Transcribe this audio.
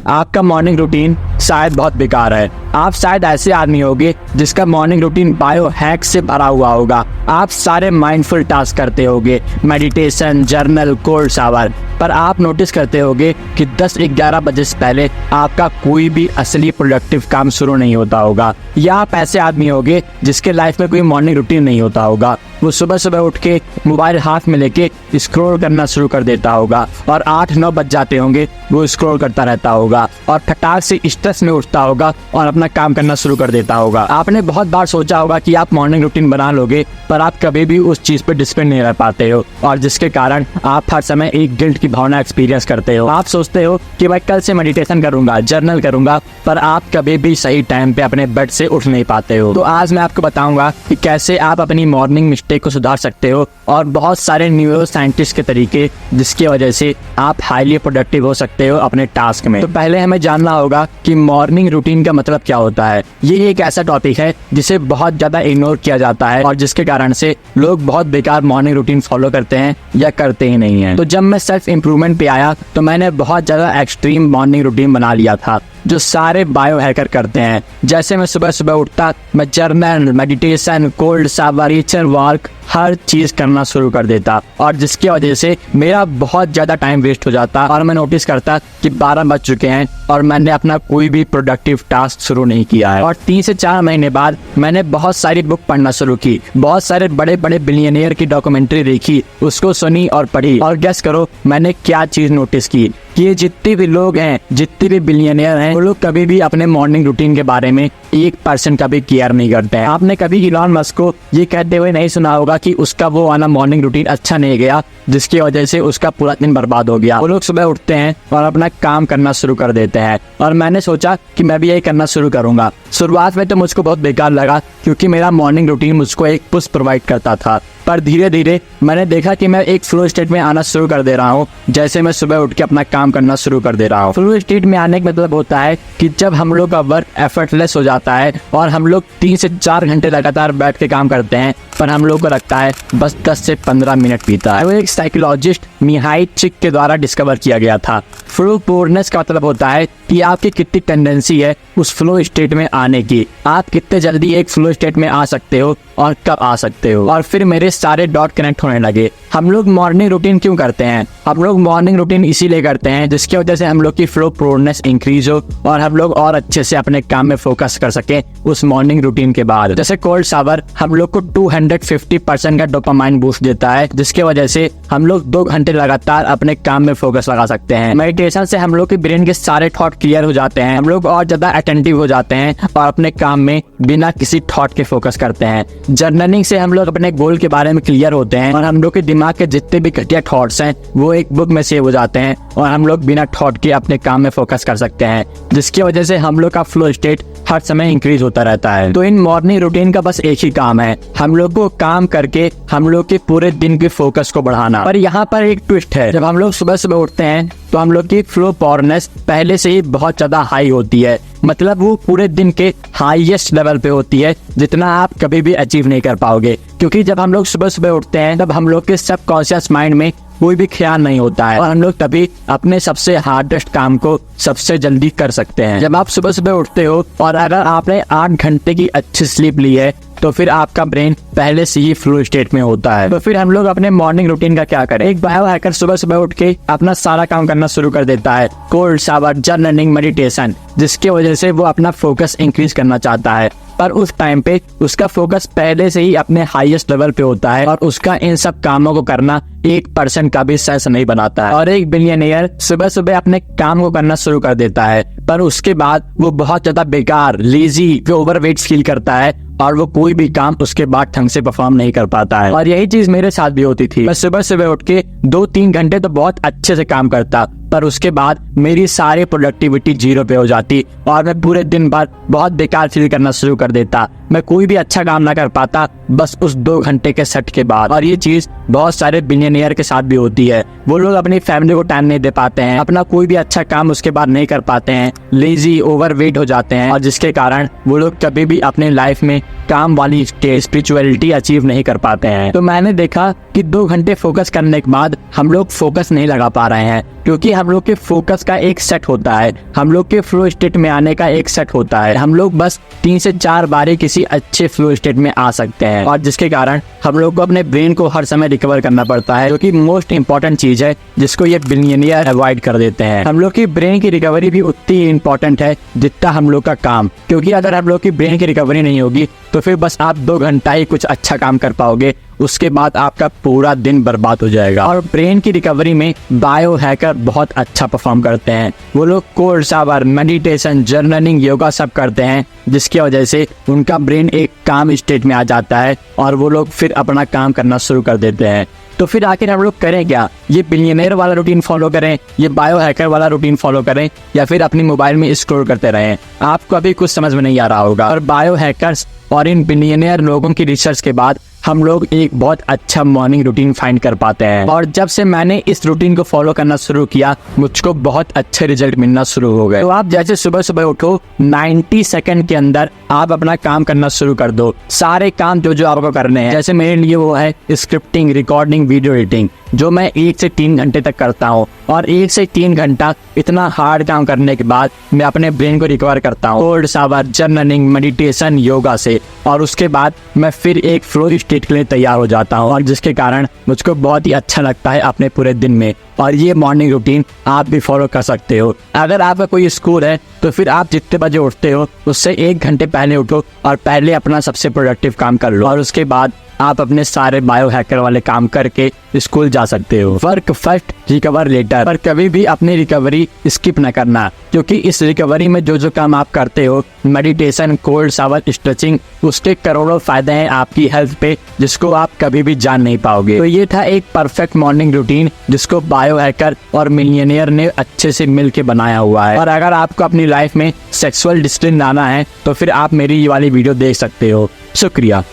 आपका morning routine शायद बहुत बेकार है। आप शायद ऐसे आदमी होंगे जिसका मॉर्निंग रूटीन बायो हैक से भरा हुआ होगा। आप सारे माइंडफुल टास्क करते होगे, मेडिटेशन, जर्नल, कोल्ड शावर, पर आप नोटिस करते होगे कि 10-11 बजे से पहले आपका कोई भी असली प्रोडक्टिव काम शुरू नहीं होता होगा। या आप ऐसे आदमी होगे जिसके लाइफ में कोई मॉर्निंग रूटीन नहीं होता होगा। वो सुबह सुबह उठ के मोबाइल हाथ में लेके स्क्रॉल करना शुरू कर देता होगा और 8-9 बज जाते होंगे वो स्क्रॉल करता रहता होगा और फटाक से स्ट्रेस में उठता होगा और अपना काम करना शुरू कर देता होगा। आपने बहुत बार सोचा होगा कि आप मॉर्निंग रूटीन बना लोगे, पर आप कभी भी उस चीज पे डिसिप्लिन नहीं रह पाते हो और जिसके कारण आप हर समय एक गिल्ट की भावना एक्सपीरियंस करते हो। आप सोचते हो कि मैं कल से मेडिटेशन करूंगा, जर्नल करूंगा, पर आप कभी भी सही टाइम पे अपने बेड से उठ नहीं पाते हो। तो आज मैं आपको बताऊंगा कि कैसे आप अपनी मॉर्निंग मिस्टेक को सुधार सकते हो और बहुत सारे न्यूरो साइंटिस्ट के तरीके जिसकी वजह से आप हाईली प्रोडक्टिव हो सकते हो अपने टास्क में। तो पहले हमें जानना होगा कि मॉर्निंग रूटीन का मतलब क्या होता है। ये एक ऐसा टॉपिक है जिसे बहुत ज्यादा इग्नोर किया जाता है और जिसके कारण से लोग बहुत बेकार मॉर्निंग रूटीन फॉलो करते हैं या करते ही नहीं है। तो जब मैं सेल्फ इम्प्रूवमेंट पे आया तो मैंने बहुत ज्यादा एक्सट्रीम मॉर्निंग रूटीन बना लिया था जो सारे बायो हैकर करते हैं। जैसे मैं सुबह सुबह उठता, मैं journal, meditation, cold shower, nature walk, हर चीज करना शुरू कर देता और जिसकी वजह से मेरा बहुत ज्यादा टाइम वेस्ट हो जाता और मैं नोटिस करता कि 12 बज चुके हैं और मैंने अपना कोई भी प्रोडक्टिव टास्क शुरू नहीं किया है। और 3 से 4 महीने बाद मैंने बहुत सारी बुक पढ़ना शुरू की, बहुत सारे बड़े बड़े बिलियनियर की डॉक्यूमेंट्री देखी, उसको सुनी और पढ़ी। और गेस करो मैंने क्या चीज नोटिस की कि ये जितने भी लोग हैं, जितने भी बिलियनियर हैं, वो लोग कभी भी अपने मॉर्निंग रूटीन के बारे में 1% का भी केयर नहीं करते हैं। आपने कभी इलॉन मस्क को ये कहते हुए नहीं सुना होगा कि उसका वो वाला मॉर्निंग रूटीन अच्छा नहीं गया जिसकी वजह से उसका पूरा दिन बर्बाद हो गया। वो लोग सुबह उठते हैं और अपना काम करना शुरू कर देते हैं और मैंने सोचा कि मैं भी यही करना शुरू करूंगा। शुरुआत में तो मुझको बहुत बेकार लगा क्योंकि मेरा मॉर्निंग रूटीन मुझको एक पुश प्रोवाइड करता था, पर धीरे धीरे मैंने देखा कि मैं एक फ्लो स्टेट में आना शुरू कर दे रहा हूँ। जैसे मैं सुबह उठ के अपना काम करना शुरू कर दे रहा हूँ। फ्लो स्टेट में आने का मतलब होता है कि जब हम लोग का वर्क एफर्टलेस हो जाता है और हम लोग 3 से 4 घंटे लगातार बैठ के काम करते हैं, पर हम लोग को लगता है बस 10 से 15 मिनट बीता है। वो एक साइकोलॉजिस्ट मिहाई चिक के द्वारा डिस्कवर किया गया था। फ्लो पोरनेस का मतलब होता है कि आपकी कितनी टेंडेंसी है उस फ्लो स्टेट में आने की, आप कितने जल्दी एक फ्लो स्टेट में आ सकते हो और कब आ सकते हो। और फिर मेरे सारे डॉट कनेक्ट होने लगे। हम लोग मॉर्निंग रूटीन क्यों करते हैं? हम लोग मॉर्निंग रूटीन इसीलिए करते हैं जिसकी वजह से हम लोग की फ्लो प्रोनेस इंक्रीज हो और हम लोग और अच्छे से अपने काम में फोकस कर सके उस मॉर्निंग रूटीन के बाद। जैसे कोल्ड शावर हम लोग को 250% का डोपामाइन बूस्ट देता है जिसकी वजह से हम लोग 2 घंटे लगातार अपने काम में फोकस लगा सकते हैं। मेडिटेशन से हम लोग के ब्रेन के सारे थॉट क्लियर हो जाते हैं, हम लोग और ज्यादा अटेंटिव हो जाते हैं और अपने काम में बिना किसी थॉट के फोकस करते हैं। जर्नलिंग से हम लोग अपने गोल के बारे में क्लियर होते हैं और हम लोग के दिमाग के जितने भी घटिया थॉट्स हैं वो एक बुक में सेव हो जाते हैं और हम लोग बिना थॉट के अपने काम में फोकस कर सकते हैं जिसकी वजह से हम लोग का फ्लो स्टेट हर समय इंक्रीज होता रहता है। तो इन मॉर्निंग रूटीन का बस एक ही काम है, हम लोग को काम करके हम लोग के पूरे दिन के फोकस को बढ़ाना। पर यहाँ पर एक ट्विस्ट है, जब हम लोग सुबह सुबह उठते हैं तो हम लोग की फ्लो पावरनेस पहले से ही बहुत ज्यादा हाई होती है, मतलब वो पूरे दिन के हाईएस्ट लेवल पे होती है जितना आप कभी भी अचीव नहीं कर पाओगे। क्योंकि जब हम लोग सुबह सुबह उठते हैं तब हम लोग के सबकॉन्शियस माइंड में कोई भी ख्याल नहीं होता है और हम लोग तभी अपने सबसे हार्डेस्ट काम को सबसे जल्दी कर सकते हैं। जब आप सुबह सुबह उठते हो और अगर आपने 8 घंटे की अच्छी स्लीप ली है तो फिर आपका ब्रेन पहले से ही फ्लो स्टेट में होता है। तो फिर हम लोग अपने मॉर्निंग रूटीन का क्या करें? एक बायो हैकर सुबह सुबह उठ के अपना सारा काम करना शुरू कर देता है, कोल्ड शावर, जर्नलिंग, मेडिटेशन, जिसकी वजह से वो अपना फोकस इंक्रीज करना चाहता है, पर उस टाइम पे उसका फोकस पहले से ही अपने हाईएस्ट लेवल पे होता है और उसका इन सब कामों को करना 1% का भी सेंस नहीं बनाता है। और एक बिलियनियर सुबह सुबह अपने काम को करना शुरू कर देता है, पर उसके बाद वो बहुत ज्यादा बेकार, लेजी, ओवरवेट फील करता है और वो कोई भी काम उसके बाद ढंग से परफॉर्म नहीं कर पाता है। और यही चीज मेरे साथ भी होती थी। मैं सुबह सुबह उठ के 2-3 घंटे तो बहुत अच्छे से काम करता, पर उसके बाद मेरी सारी प्रोडक्टिविटी 0 पे हो जाती और मैं पूरे दिन भर बहुत बेकार फील करना शुरू कर देता। मैं कोई भी अच्छा काम ना कर पाता बस उस 2 घंटे के सेट के बाद। और ये चीज बहुत सारे बिलियनियर के साथ भी होती है। वो लोग अपनी फैमिली को टाइम नहीं दे पाते हैं, अपना कोई भी अच्छा काम उसके बाद नहीं कर पाते हैं, लेजी ओवरवेट हो जाते हैं, और जिसके कारण वो लोग कभी भी अपने लाइफ में काम वाली स्पिरिचुअलिटी अचीव नहीं कर पाते हैं। तो मैंने देखा कि 2 घंटे फोकस करने के बाद हम लोग फोकस नहीं लगा पा रहे हैं, क्योंकि हम लोग के फोकस का एक सेट होता है, हम लोग के फ्लो स्टेट में आने का एक सेट होता है। हम लोग बस 3 से 4 बार ही किसी अच्छे फ्लो स्टेट में आ सकते हैं, और जिसके कारण हम लोग को अपने ब्रेन को हर समय रिकवर करना पड़ता है, जो कि मोस्ट इंपॉर्टेंट चीज है जिसको ये बिलियनियर अवॉइड कर देते हैं। हम लोग की ब्रेन की रिकवरी भी उतनी ही इंपॉर्टेंट है जितना हम लोग का काम, क्योंकि अगर हम लोग की ब्रेन की रिकवरी नहीं होगी तो फिर बस आप 2 घंटा ही कुछ अच्छा काम कर पाओगे, उसके बाद आपका पूरा दिन बर्बाद हो जाएगा। और ब्रेन की रिकवरी में बायो हैकर बहुत अच्छा परफॉर्म करते हैं। वो लोग cold shower, meditation, journaling, yoga सब करते हैं, जिसकी वजह से उनका ब्रेन एक काम स्टेट में आ जाता है और वो लोग फिर अपना काम करना शुरू कर देते हैं। तो फिर आखिर हम लोग करें क्या? ये बिलियनियर वाला रूटीन फॉलो करें, ये बायो हैकर वाला रूटीन फॉलो करें, या फिर अपनी मोबाइल में स्क्रॉल करते रहें? आपको अभी कुछ समझ में नहीं आ रहा होगा। और बायो हैकर्स और इन बिलियनियर लोगों की रिसर्च के बाद हम लोग एक बहुत अच्छा मॉर्निंग रूटीन फाइंड कर पाते हैं। और जब से मैंने इस रूटीन को फॉलो करना शुरू किया, मुझको बहुत अच्छे रिजल्ट मिलना शुरू हो गए। तो आप जैसे सुबह सुबह उठो, 90 सेकंड के अंदर आप अपना काम करना शुरू कर दो। सारे काम जो आपको करने हैं, जैसे मेरे लिए वो है स्क्रिप्टिंग, रिकॉर्डिंग, वीडियो एडिटिंग, जो मैं 1 से 3 घंटे तक करता हूँ। और 1 से 3 घंटा इतना हार्ड काम करने के बाद मैं अपने ब्रेन को रिकवर करता हूँ cold shower, journaling, meditation, yoga से, और उसके बाद मैं फिर एक फ्लो स्टेट के लिए तैयार हो जाता हूँ, और जिसके कारण मुझको बहुत ही अच्छा लगता है अपने पूरे दिन में। और ये मॉर्निंग रूटीन आप भी फॉलो कर सकते हो। अगर आपका कोई स्कूल है तो फिर आप जितने बजे उठते हो उससे 1 घंटे पहले उठो और पहले अपना सबसे प्रोडक्टिव काम कर लो, और उसके बाद आप अपने सारे बायो हैकर वाले काम करके स्कूल जा सकते हो। वर्क फर्स्ट, रिकवर लेटर, पर कभी भी अपनी रिकवरी स्किप न करना, क्योंकि इस रिकवरी में जो काम आप करते हो, मेडिटेशन, कोल्ड शावर, स्ट्रेचिंग, उसके करोड़ों फायदे हैं आपकी हेल्थ पे, जिसको आप कभी भी जान नहीं पाओगे। तो ये था एक परफेक्ट मॉर्निंग रूटीन जिसको बायो हैकर और मिलियनियर ने अच्छे से मिल के बनाया हुआ है। और अगर आपको अपनी लाइफ में सेक्सुअल डिसिप्लिन लाना है तो फिर आप मेरी ये वाली वीडियो देख सकते हो। शुक्रिया।